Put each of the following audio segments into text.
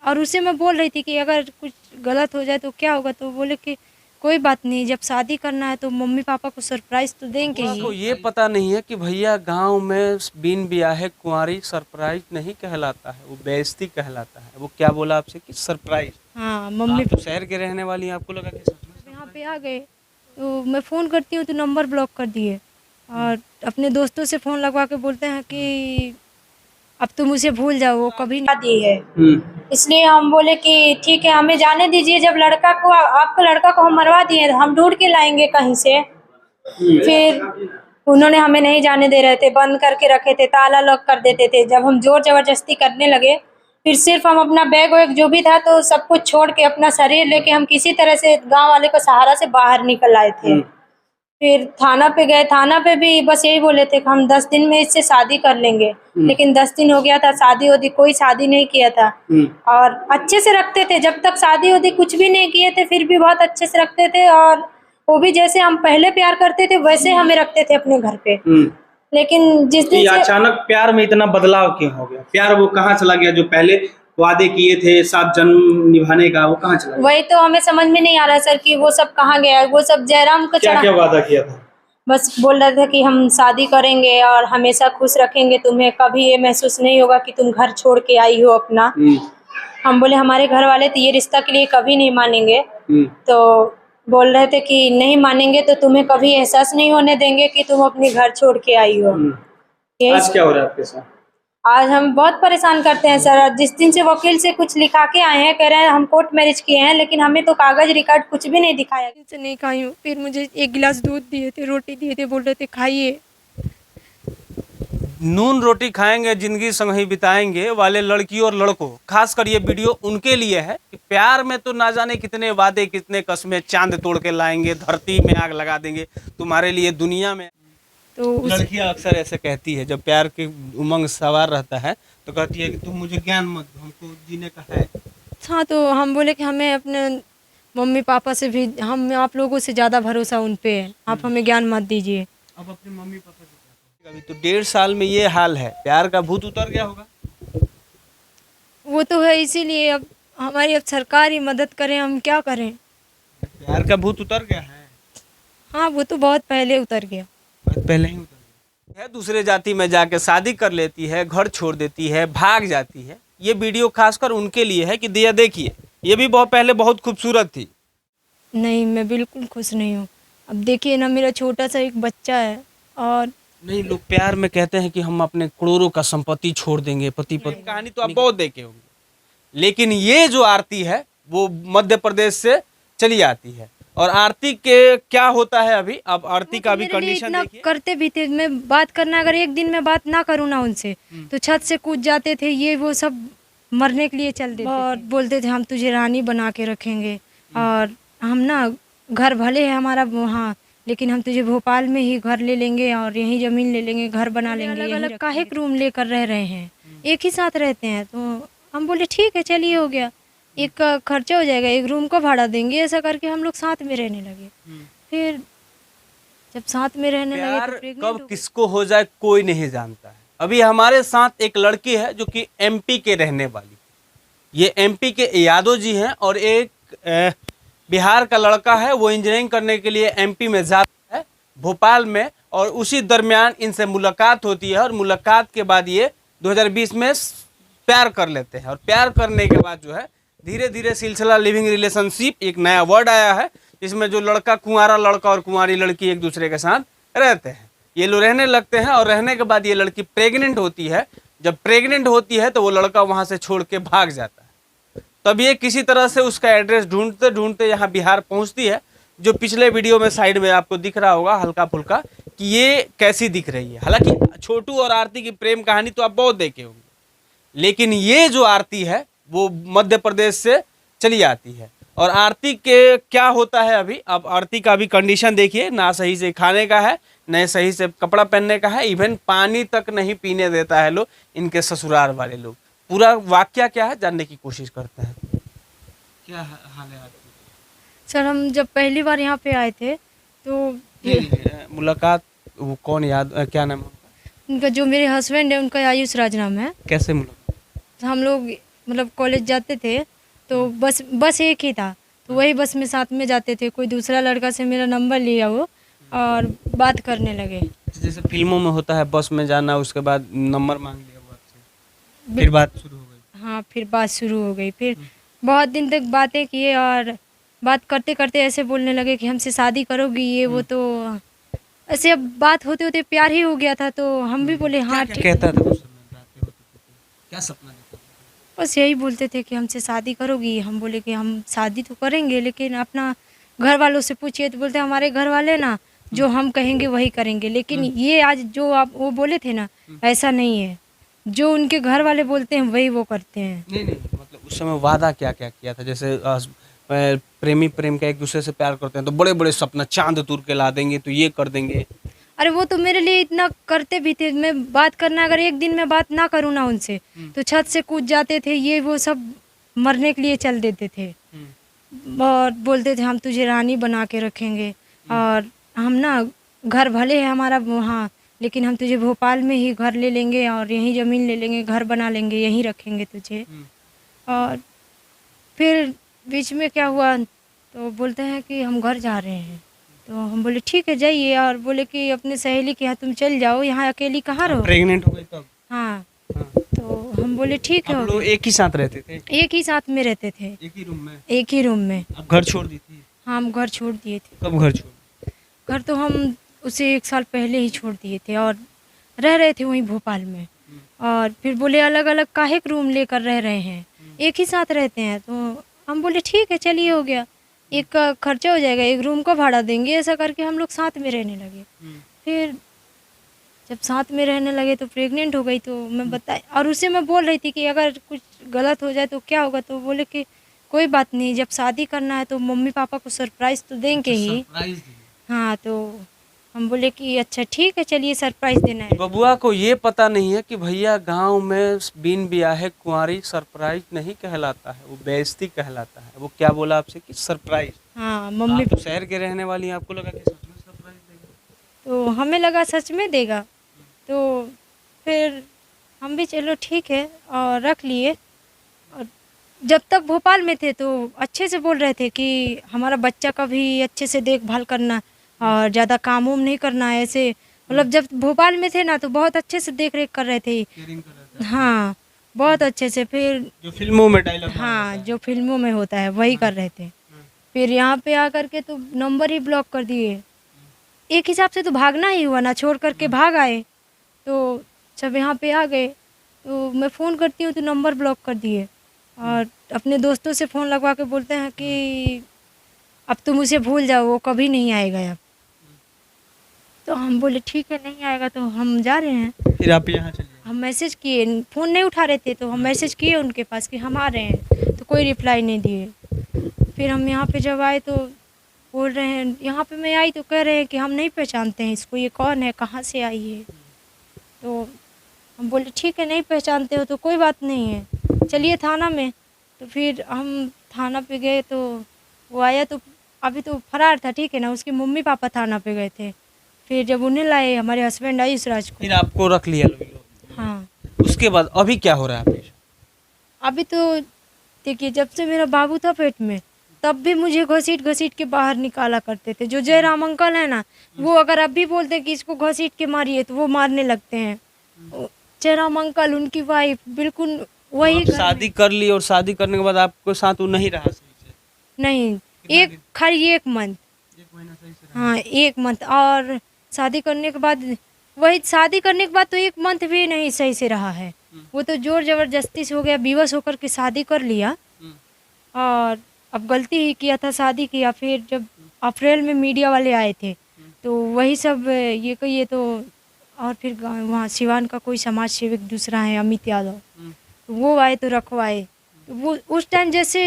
और उसे मैं बोल रही थी कि अगर कुछ गलत हो जाए तो क्या होगा, तो बोले कि कोई बात नहीं, जब शादी करना है तो मम्मी पापा को सरप्राइज तो देंगे उसको ही। ये पता नहीं है कि भैया गांव में बिन ब्याहे कुंवारी सरप्राइज नहीं कहलाता है, वो बेइज्जती कहलाता है। वो क्या बोला आपसे कि सरप्राइज? हाँ मम्मी आप तो शहर के रहने वाली हैं, आपको लगा कि सच में यहाँ पे सरप्राइज। आ गए तो मैं फ़ोन करती हूँ तो नंबर ब्लॉक कर दिए, और अपने दोस्तों से फ़ोन लगवा के बोलते हैं कि अब तुम उसे भूल जाओ, वो कभी नहीं दी है। इसलिए हम बोले कि ठीक है, हमें जाने दीजिए, जब लड़का को आपका लड़का को हम मरवा दिए तो हम ढूंढ के लाएंगे कहीं से। फिर उन्होंने हमें नहीं जाने दे रहे थे, बंद करके रखे थे, ताला लॉक कर देते थे। जब हम जोर जबरदस्ती करने लगे, फिर सिर्फ हम अपना बैग वैग जो भी था तो सब कुछ छोड़ के अपना शरीर लेके हम किसी तरह से गांव वाले को सहारा से बाहर निकल आए थे। फिर थाना पे गए, थाना पे भी बस यही बोले थे कि हम 10 दिन में इससे शादी कर लेंगे, लेकिन 10 दिन हो गया था, शादी होती कोई शादी नहीं किया था। और अच्छे से रखते थे, जब तक शादी होती कुछ भी नहीं किए थे, फिर भी बहुत अच्छे से रखते थे। और वो भी जैसे हम पहले प्यार करते थे वैसे हमें रखते थे अपने घर पे। लेकिन जिस दिन ये से अचानक प्यार में इतना बदलाव क्यों हो गया? प्यार वो कहाँ चला गया जो पहले वादे किए थे साथ जन्म निभाने का, वो कहाँ चला गया? वही तो हमें समझ में नहीं आ रहा सर कि वो सब कहाँ गया है। वो सब जयराम को क्या चढ़ा, क्या वादा किया था? बस बोल रहे थे कि हम शादी करेंगे और हमेशा खुश रखेंगे तुम्हें, कभी ये महसूस नहीं होगा कि तुम घर छोड़ के आई हो अपना। हम बोले हमारे घर वाले तो ये रिश्ता के लिए कभी नहीं मानेंगे। तो बोल रहे थे कि नहीं मानेंगे तो तुम्हें कभी एहसास नहीं होने देंगे कि तुम अपने घर छोड़ के आई हो। आज क्या हो रहा है आपके साथ? आज हम बहुत परेशान करते हैं सर। जिस दिन से वकील से कुछ लिखा के आए हैं, कह रहे हैं हम कोर्ट मैरिज किए हैं, लेकिन हमें तो कागज रिकॉर्ड कुछ भी नहीं दिखाया। से नहीं खाई हूँ, फिर मुझे एक गिलास दूध दिए थे, रोटी दिए थे, बोल रहे थे खाइए। नून रोटी खाएंगे जिंदगी संग ही बिताएंगे वाले लड़कियों और लड़कों, खासकर ये वीडियो उनके लिए है कि प्यार में तो ना जाने कितने वादे, कितने कस्में, चांद तोड़ के लाएंगे, धरती में आग लगा देंगे तुम्हारे लिए दुनिया में। तो लड़कियां अक्सर ऐसे कहती है, जब प्यार के उमंग सवार रहता है तो कहती है कि तुम मुझे ज्ञान मत दो, हमको जीने का है। हाँ, तो हम बोले कि हमें अपने मम्मी पापा से भी, हम आप लोगों से ज़्यादा भरोसा उन पे है, आप हमें ज्ञान मत दीजिए। अब अपने मम्मी पापा से क्या कहोगे? अभी तो 1.5 साल में ये हाल है, प्यार का भूत उतर गया होगा। वो तो है, इसीलिए अब हमारी अब सरकार ही मदद करे, हम क्या करें। प्यार का भूत उतर गया है, हाँ, वो तो बहुत पहले उतर गया। बहुत पहले ही उतर गया है। दूसरे जाति में जाके शादी कर लेती है, घर छोड़ देती है, भाग जाती है। ये वीडियो खासकर उनके लिए है कि दिया देखिए, ये भी बहुत पहले बहुत खूबसूरत थी। नहीं, मैं बिल्कुल खुश नहीं हूँ। अब देखिए ना, मेरा छोटा सा एक बच्चा है। और नहीं, लोग प्यार में कहते हैं कि हम अपने करोड़ों का संपत्ति छोड़ देंगे, पति पत्नी कहानी तो आप बहुत देखे होंगे, लेकिन ये जो आरती है वो मध्य प्रदेश से चली आती है। और आरती के क्या होता है अभी, अब आरती का भी मेरे लिए कंडीशन इतना देखिए। करते भी थे, मैं बात करना, अगर एक दिन में बात ना करूँ ना उनसे तो छत से कूद जाते थे, ये वो सब मरने के लिए चल देते और बोलते थे हम तुझे रानी बना के रखेंगे, और हम ना घर भले है हमारा वहाँ, लेकिन हम तुझे भोपाल में ही घर ले लेंगे और यहीं ज़मीन ले लेंगे, घर बना लेंगे। अलग अलग काहे रूम लेकर रह रहे हैं, एक ही साथ रहते हैं। तो हम बोले ठीक है, चलिए हो गया, एक का खर्चा हो जाएगा, एक रूम का भाड़ा देंगे। ऐसा करके हम लोग साथ में रहने लगे। फिर जब साथ में रहने लगे प्यार तो प्रेग्नेंट कब हो गई। किसको हो जाए कोई नहीं जानता है। अभी हमारे साथ एक लड़की है जो कि एमपी के रहने वाली, ये एमपी के यादव जी हैं, और एक बिहार का लड़का है, वो इंजीनियरिंग करने के लिए एमपी में जाता है, भोपाल में। और उसी दरमियान इनसे मुलाकात होती है, और मुलाकात के बाद ये 2020 में प्यार कर लेते हैं। और प्यार करने के बाद जो है धीरे धीरे सिलसिला लिविंग रिलेशनशिप, एक नया वर्ड आया है जिसमें जो लड़का, कुंवारा लड़का और कुंवारी लड़की एक दूसरे के साथ रहते हैं, ये लोग रहने लगते हैं। और रहने के बाद ये लड़की प्रेग्नेंट होती है। जब प्रेग्नेंट होती है तो वो लड़का वहाँ से छोड़ के भाग जाता है। तब ये किसी तरह से उसका एड्रेस ढूंढते ढूंढते यहाँ बिहार पहुँचती है, जो पिछले वीडियो में साइड में आपको दिख रहा होगा हल्का फुल्का कि ये कैसी दिख रही है। हालांकि छोटू और आरती की प्रेम कहानी तो आप बहुत देखे होंगे, लेकिन ये जो आरती है वो मध्य प्रदेश से चली आती है। और आरती के क्या होता है अभी, अब आरती का भी कंडीशन देखिए, ना सही से खाने का है, न सही से कपड़ा पहनने का है, इवन पानी तक नहीं पीने देता है लोग, इनके ससुराल वाले लोग। पूरा वाक्या क्या है जानने की कोशिश करते हैं। क्या हाल है आरती? सर, हम जब पहली बार यहाँ पे आए थे तो मुलाकात, वो कौन याद, क्या नाम है उनका, जो मेरे हस्बैंड है उनका आयुष राज नाम है। कैसे मुलाकात? तो हम लोग मतलब कॉलेज जाते थे तो बस एक ही था, तो वही बस में साथ में जाते थे। कोई दूसरा लड़का से मेरा नंबर लिया वो और बात करने लगे। जैसे फिल्मों में होता है, बस में जाना, उसके बाद नंबर मांग लिया वो आपसे, फिर बात शुरू हो गई। हाँ, फिर बात शुरू हो गई। फिर बहुत दिन तक बातें किए और बात करते करते ऐसे बोलने लगे कि हमसे शादी करोगी, ये वो। तो ऐसे अब बात होते होते प्यार ही हो गया था, तो हम भी बोले हाँ क्या ठीक। कहता था उस समय बातें होते थे? क्या सपना देखा था? बस यही बोलते थे कि हमसे शादी करोगी। हम बोले कि हम शादी तो करेंगे, लेकिन अपना घर वालों से पूछिए। तो बोलते हमारे घर वाले ना जो हम कहेंगे वही करेंगे। लेकिन ये आज जो आप वो बोले थे ना, ऐसा नहीं है। जो उनके घर वाले बोलते हैं वही वो करते हैं। नहीं नहीं, मतलब उस समय वादा क्या क्या किया था? जैसे प्रेमी प्रेम का एक दूसरे से प्यार करते हैं तो बड़े बड़े सपना, चांद तोड़ के ला देंगे, तो ये कर देंगे। अरे वो तो मेरे लिए इतना करते भी थे। मैं बात करना, अगर एक दिन में बात ना करूँ ना उनसे, तो छत से कूद जाते थे, ये वो सब मरने के लिए चल देते थे। और बोलते थे हम तुझे रानी बना के रखेंगे, और हम ना घर भले है हमारा वहाँ, लेकिन हम तुझे भोपाल में ही घर ले लेंगे और यहीं ज़मीन ले लेंगे, घर बना लेंगे, यहीं रखेंगे तुझे। और फिर बीच में क्या हुआ, तो बोलते हैं कि हम घर जा रहे हैं। तो हम बोले ठीक है जाइए, और बोले कि अपने सहेली के यहाँ तुम चल जाओ, यहाँ अकेली कहाँ रहो। प्रेग्नेंट हो गई तब? हाँ, हाँ। तो हम बोले ठीक है। आप लोग एक ही साथ रहते थे? एक ही साथ में रहते थे, एक ही रूम में? एक ही रूम में। आप घर छोड़ दी थी? हाँ, हम घर छोड़ दिए थे। कब घर छोड़? घर तो हम उसे 1 साल पहले ही छोड़ दिए थे, और रह रहे थे वहीं भोपाल में। और फिर बोले अलग अलग काहे एक रूम लेकर रह रहे हैं, एक ही साथ रहते हैं। तो हम बोले ठीक है चलिए, हो गया, एक का खर्चा हो जाएगा, एक रूम का भाड़ा देंगे। ऐसा करके हम लोग साथ में रहने लगे। फिर जब साथ में रहने लगे तो प्रेग्नेंट हो गई। तो मैं बताई, और उसे मैं बोल रही थी कि अगर कुछ गलत हो जाए तो क्या होगा। तो बोले कि कोई बात नहीं, जब शादी करना है तो मम्मी पापा को सरप्राइज़ तो देंगे ही। सरप्राइज दिया? हाँ, तो हम बोले कि अच्छा ठीक है चलिए, सरप्राइज़ देना है। बबुआ को ये पता नहीं है कि भैया गांव में बिन ब्याहे कुंवारी सरप्राइज नहीं कहलाता है, वो बेइज्जती कहलाता है। वो क्या बोला आपसे कि सरप्राइज? हाँ, मम्मी। आप तो शहर के रहने वाली हैं, आपको लगा कि सच में सरप्राइज देगा? तो हमें लगा सच में देगा। तो फिर हम भी चलो ठीक है और रख लिए। और जब तक भोपाल में थे तो अच्छे से बोल रहे थे कि हमारा बच्चा का भी अच्छे से देखभाल करना और ज़्यादा काम वाम नहीं करना है ऐसे। मतलब जब भोपाल में थे ना तो बहुत अच्छे से देख रेख कर रहे थे। केयरिंग कर रहा था? हाँ, बहुत अच्छे से। फिर जो फिल्मों में डायलॉग हाँ, जो फिल्मों में होता है वही कर रहे थे। फिर यहाँ पे आकर के तो नंबर ही ब्लॉक कर दिए। एक हिसाब से तो भागना ही हुआ ना, छोड़ करके भाग आए। तो जब यहाँ पे आ गए तो मैं फ़ोन करती हूँ तो नंबर ब्लॉक कर दिए, और अपने दोस्तों से फ़ोन लगवा के बोलते हैं कि अब तुम उसे भूल जाओ, वो कभी नहीं आएगा अब। तो हम बोले ठीक है नहीं आएगा तो हम जा रहे हैं। फिर आप यहाँ चलिए? हम मैसेज किए, फ़ोन नहीं उठा रहे थे तो हम मैसेज किए उनके पास कि हम आ रहे हैं, तो कोई रिप्लाई नहीं दिए। फिर हम यहाँ पे जब आए तो बोल रहे हैं, यहाँ पे मैं आई तो कह रहे हैं कि हम नहीं पहचानते हैं इसको, ये कौन है, कहाँ से आई है। तो हम बोले ठीक है नहीं पहचानते हो तो कोई बात नहीं है, चलिए थाना में। तो फिर हम थाना पे गए तो वो आया, तो अभी तो फरार था, ठीक है ना। उसके मम्मी पापा थाना पे गए थे। फिर जब उन्हें लाए, हमारे हस्बैंड आई इसराज को। फिर आपको रख लिया लोग? हाँ, उसके बाद अभी क्या हो रहा है आपके? अभी तो देखिए, जब से मेरा बाबू था पेट में तब भी मुझे घसीट घसीट के बाहर निकाला करते थे। जो जयराम अंकल है ना, वो अगर अब भी बोलते कि इसको घसीट के मारिए तो वो मारने लगते हैं। जयराम अंकल, उनकी वाइफ, बिल्कुल वही आप घर में। शादी कर ली और शादी करने के बाद आपके साथ वो नहीं रहा सही से? नहीं, एक खाली 1 मंथ। 1 महीना सही से रहा? हाँ, 1 मंथ। और शादी करने के बाद, वही शादी करने के बाद तो 1 मंथ भी नहीं सही से रहा है। वो तो जोर जबरदस्ती से हो गया, विवश होकर के शादी कर लिया। और अब गलती ही किया था, शादी किया। फिर जब अप्रैल में मीडिया वाले आए थे तो वही सब ये कहिए तो, और फिर वहाँ सिवान का कोई समाज सेवक दूसरा है, अमित यादव, तो वो आए तो रखवाए। तो वो उस टाइम जैसे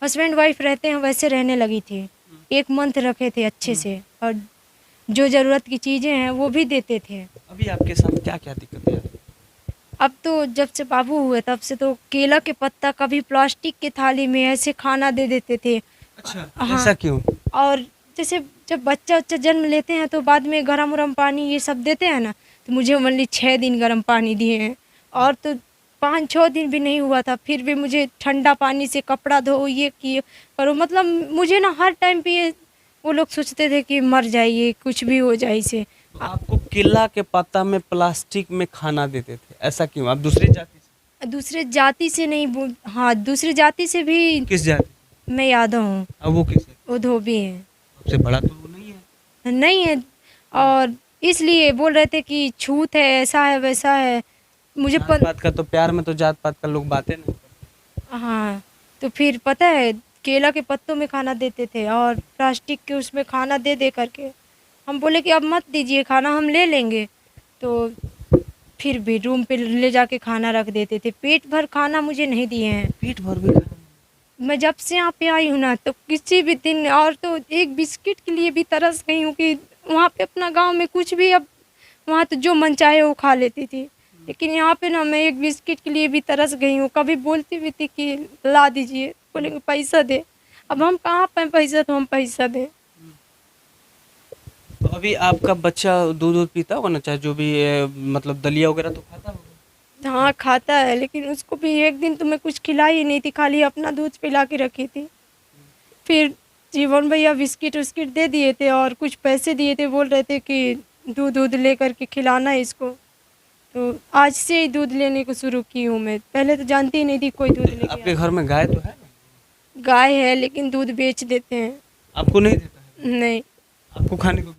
हस्बैंड वाइफ रहते हैं वैसे रहने लगी थी। 1 मंथ रखे थे अच्छे से, और जो ज़रूरत की चीज़ें हैं वो भी देते थे। अभी आपके साथ क्या क्या दिक्कतें आ रही हैं? अब तो जब से बाबू हुए तब से तो केला के पत्ता कभी प्लास्टिक की थाली में ऐसे खाना दे देते थे। अच्छा, हाँ। ऐसा क्यों? और जैसे जब बच्चा जन्म लेते हैं तो बाद में गरम पानी ये सब देते हैं ना, तो मुझे ओनली 6 दिन गरम पानी दिए हैं। और तो 5-6 दिन भी नहीं हुआ था, फिर भी मुझे ठंडा पानी से कपड़ा धो, ये किए करो, मतलब मुझे ना हर टाइम पे ये वो लोग सोचते थे कि मर जाइए, कुछ भी हो जाए इसे। तो आपको केला के पत्ता में प्लास्टिक में खाना देते थे, ऐसा क्यों? आप दूसरी जाति से? दूसरे जाति से नहीं हाँ, दूसरी जाति से भी। किस जाति? मैं यादव हूँ। अब वो किस है? वो धोबी हैं। सबसे बड़ा तो वो नहीं है। नहीं है, और इसलिए बोल रहे थे कि छूत है, ऐसा है, वैसा है। मुझे जात पात का तो प्यार में तो जात पात का लोग बातें नहीं करते। हाँ, तो फिर पता है केला के पत्तों में खाना देते थे और प्लास्टिक के उसमें खाना दे दे करके हम बोले कि अब मत दीजिए खाना, हम ले लेंगे। तो फिर भी रूम पे ले जाके खाना रख देते थे। पेट भर खाना मुझे नहीं दिए हैं। पेट भर भी खाना? मैं जब से यहाँ पे आई हूँ ना, तो किसी भी दिन, और तो एक बिस्किट के लिए भी तरस गई हूँ कि वहाँ पे अपना गांव में कुछ भी, अब वहाँ तो जो मन चाहे वो खा लेती थी, लेकिन यहाँ पे ना मैं एक बिस्किट के लिए भी तरस गई हूँ। कभी बोलती भी थी कि ला दीजिए, बोलेंगे पैसा दे। अब हम कहाँ पाएं पैसा, तो हम पैसा दें। तो अभी आपका बच्चा दूध पीता होगा ना, चाहे जो भी मतलब दलिया वगैरह तो खाता होगा? हाँ खाता है, लेकिन उसको भी एक दिन तो मैं कुछ खिलाई ही नहीं थी, खाली अपना दूध पिला के रखी थी। फिर जीवन भैया बिस्किट उस्किट दे दिए थे और कुछ पैसे दिए थे, बोल रहे थे कि दूध लेकर के खिलाना है इसको। तो आज से ही दूध लेने को शुरू की हूँ मैं, पहले तो जानती ही नहीं थी कोई दूध लेके आपके घर में गाय तो है ना? गाय है, लेकिन दूध बेच देते हैं। आपको नहीं देता है? नहीं। आपको खाने को